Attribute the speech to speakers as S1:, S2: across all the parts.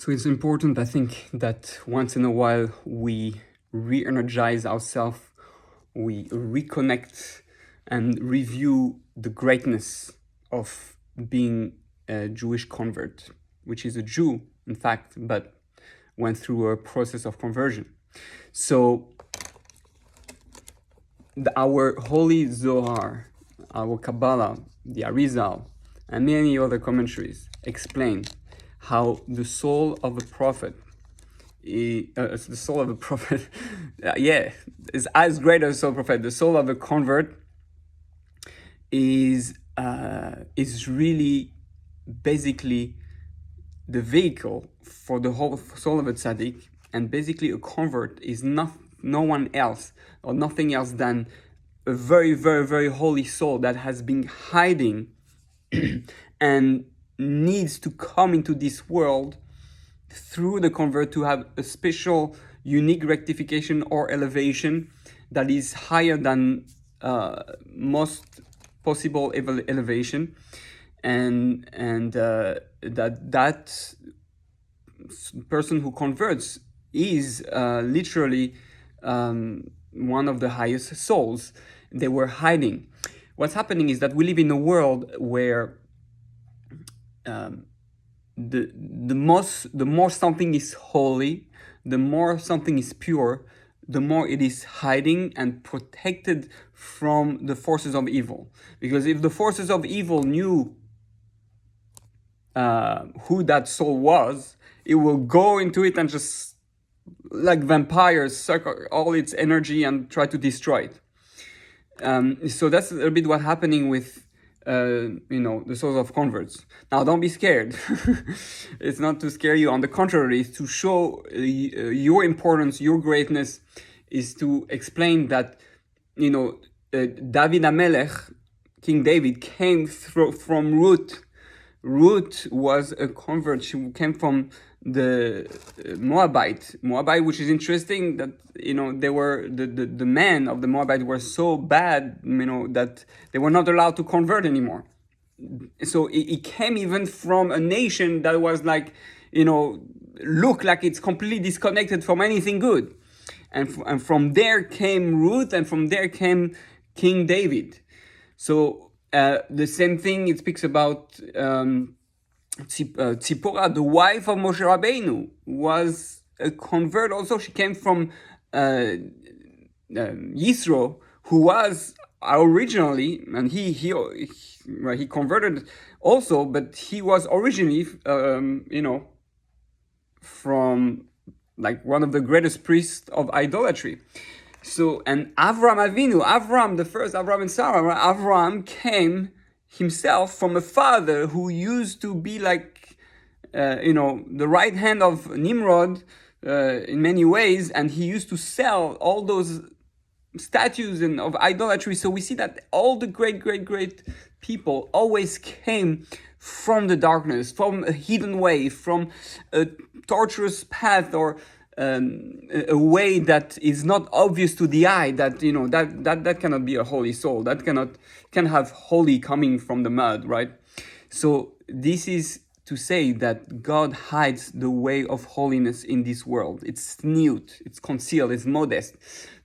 S1: So it's important, I think, that once in a while we re-energize ourselves, we reconnect and review the greatness of being a Jewish convert, which is a Jew, in fact, but went through a process of conversion. So our Holy Zohar, our Kabbalah, the Arizal, and many other commentaries explain how the soul of a prophet, is as great as the soul of a prophet. The soul of a convert is really basically the vehicle for the whole soul of a tzaddik, and basically a convert is no one else or nothing else than a very, very, very holy soul that has been hiding and needs to come into this world through the convert to have a special, unique rectification or elevation that is higher than most possible elevation, and that person who converts is literally one of the highest souls. They were hiding. What's happening is that we live in a world where the more something is holy, the more something is pure, the more it is hiding and protected from the forces of evil. Because if the forces of evil knew who that soul was, it will go into it and just, like vampires, suck all its energy and try to destroy it. So that's a bit what's happening with the souls of converts. Now, don't be scared. It's not to scare you. On the contrary, it's to show your importance, your greatness, is to explain that, David HaMelech, King David, came from Ruth. Ruth was a convert. She came from the Moabite, which is interesting that, they were, the men of the Moabite were so bad, that they were not allowed to convert anymore. So it came even from a nation that was like, look like it's completely disconnected from anything good. And from there came Ruth, and from there came King David. So the same thing it speaks about Tzipporah, the wife of Moshe Rabbeinu, was a convert also. She came from Yisro, who was originally, and he converted also, but he was originally, from like one of the greatest priests of idolatry. So, and Avram, the first Avram and Sarah, Avram came himself from a father who used to be like, the right hand of Nimrod in many ways, and he used to sell all those statues and of idolatry. So we see that all the great people always came from the darkness, from a hidden way, from a torturous path, or a way that is not obvious to the eye, that that cannot be a holy soul, that can have holy coming from the mud, right? So this is to say that God hides the way of holiness in this world. It's nude, it's concealed, it's modest.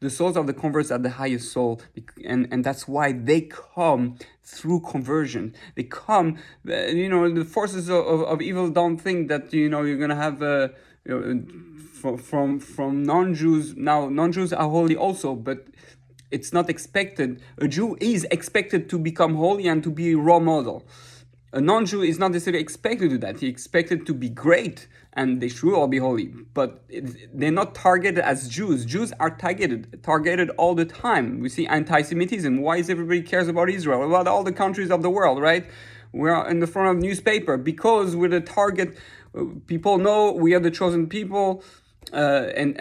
S1: The souls of the converts are the highest soul, and that's why they come through conversion. They come, the forces of evil don't think that, you're going to have from non-Jews. Now, non-Jews are holy also, but it's not expected. A Jew is expected to become holy and to be a role model. A non-Jew is not necessarily expected to do that. He's expected to be great, and they should all be holy. But they're not targeted as Jews. Jews are targeted all the time. We see anti-Semitism. Why is everybody cares about Israel, about all the countries of the world, right? We're in the front of newspaper because we're the target. People know we are the chosen people, and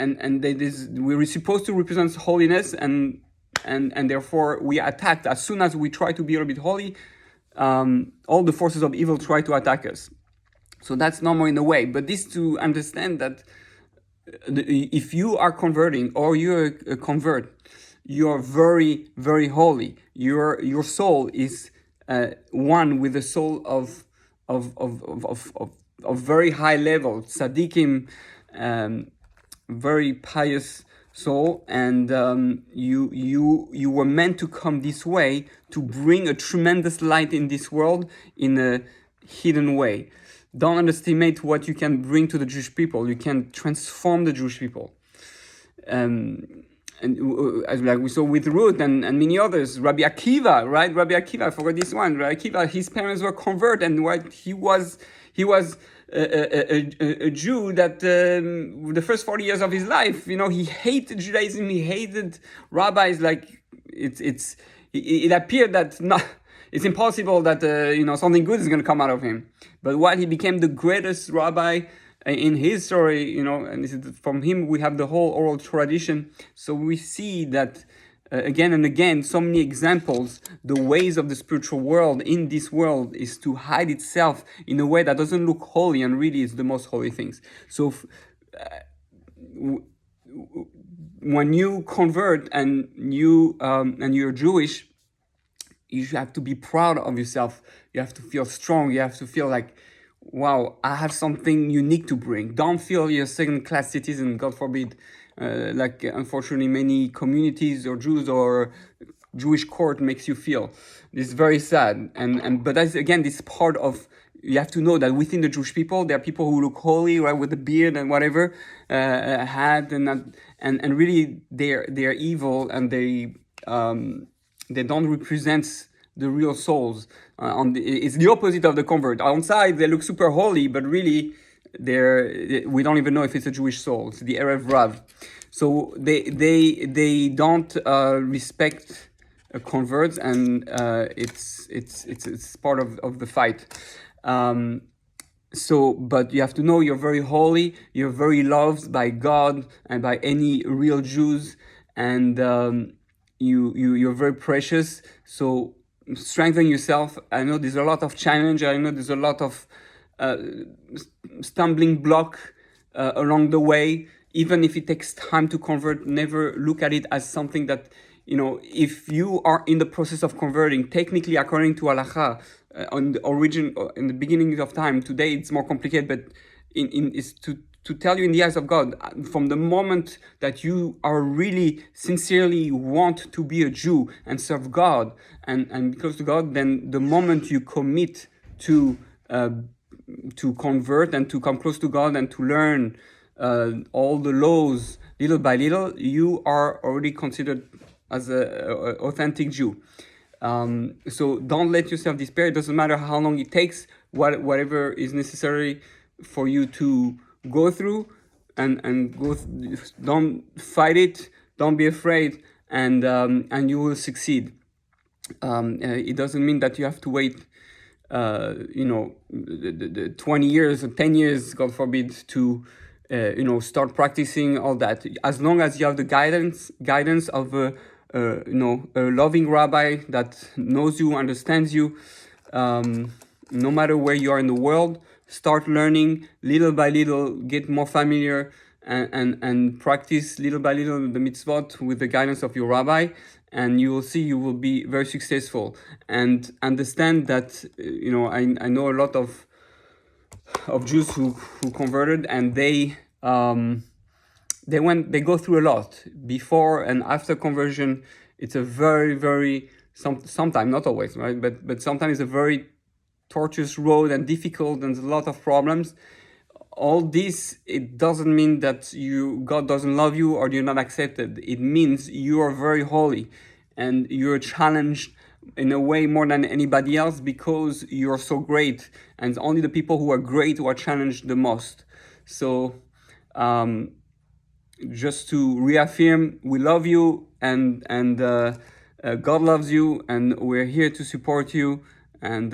S1: we're supposed to represent holiness, and therefore we are attacked as soon as we try to be a little bit holy. All the forces of evil try to attack us. So that's normal in a way. But this to understand that if you are converting or you're a convert, you're very, very holy. Your soul is one with the soul of of very high level, tzaddikim, very pious soul, and you were meant to come this way to bring a tremendous light in this world in a hidden way. Don't underestimate what you can bring to the Jewish people. You can transform the Jewish people. And like we saw with Ruth and many others, Rabbi Akiva, right? Rabbi Akiva, I forgot this one. Rabbi Akiva, his parents were converted, and what he was a Jew that the first 40 years of his life, he hated Judaism, he hated rabbis. Like it appeared that it's impossible that something good is going to come out of him. But while he became the greatest rabbi in his story, and this is, from him we have the whole oral tradition. So we see that again and again, so many examples, the ways of the spiritual world in this world is to hide itself in a way that doesn't look holy and really is the most holy things. So when you convert and you're Jewish, you have to be proud of yourself. You have to feel strong. You have to feel like, wow, I have something unique to bring. Don't feel you're a second-class citizen, God forbid, like unfortunately many communities or Jews or Jewish court makes you feel. This is very sad. But that's, again, this part of, you have to know that within the Jewish people, there are people who look holy, right, with the beard and whatever, hat, and really they're evil, and they don't represent the real souls. It's the opposite of the convert. Outside they look super holy, but really we don't even know if it's a Jewish soul. It's the Erev Rav. So they don't respect converts, and it's part of the fight. But you have to know you're very holy, you're very loved by God and by any real Jews, and you're very precious. So strengthen yourself. I know there's a lot of challenge. I know there's a lot of stumbling block along the way. Even if it takes time to convert, never look at it as something that, if you are in the process of converting, technically according to halacha, in the beginning of time, today it's more complicated, but is to tell you in the eyes of God, from the moment that you are really sincerely want to be a Jew and serve God and be close to God, then the moment you commit to convert and to come close to God and to learn all the laws little by little, you are already considered as an authentic Jew. So don't let yourself despair. It doesn't matter how long it takes, whatever is necessary for you to go through, and don't fight it, don't be afraid, and you will succeed. It doesn't mean that you have to wait the 20 years or 10 years, God forbid, to start practicing all that. As long as you have the guidance of a loving rabbi that knows you, understands you, no matter where you are in the world, start learning little by little, get more familiar, and practice little by little the mitzvot with the guidance of your rabbi, and you will see you will be very successful. And understand that I know a lot of Jews who converted, and they go through a lot before and after conversion. It's a very, very sometimes, not always, right, but sometimes a very tortuous road and difficult, and a lot of problems. All this, it doesn't mean that God doesn't love you or you're not accepted. It means you are very holy and you're challenged in a way more than anybody else, because you're so great, and it's only the people who are great who are challenged the most. So just to reaffirm, we love you, and God loves you, and we're here to support you. And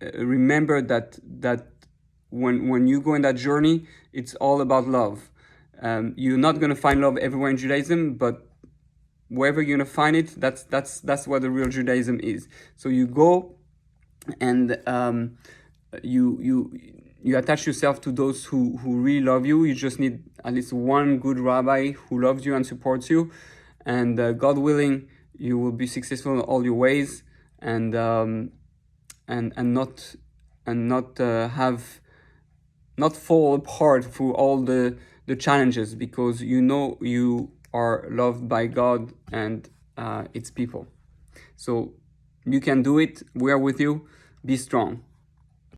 S1: remember that when you go in that journey, it's all about love. You're not going to find love everywhere in Judaism, but wherever you're going to find it, that's what the real Judaism is. So you go and you attach yourself to those who really love you. You just need at least one good rabbi who loves you and supports you, and God willing, you will be successful in all your ways, and not and not not fall apart through all the challenges, because you know you are loved by God and its people. So you can do it. We are with you. Be strong.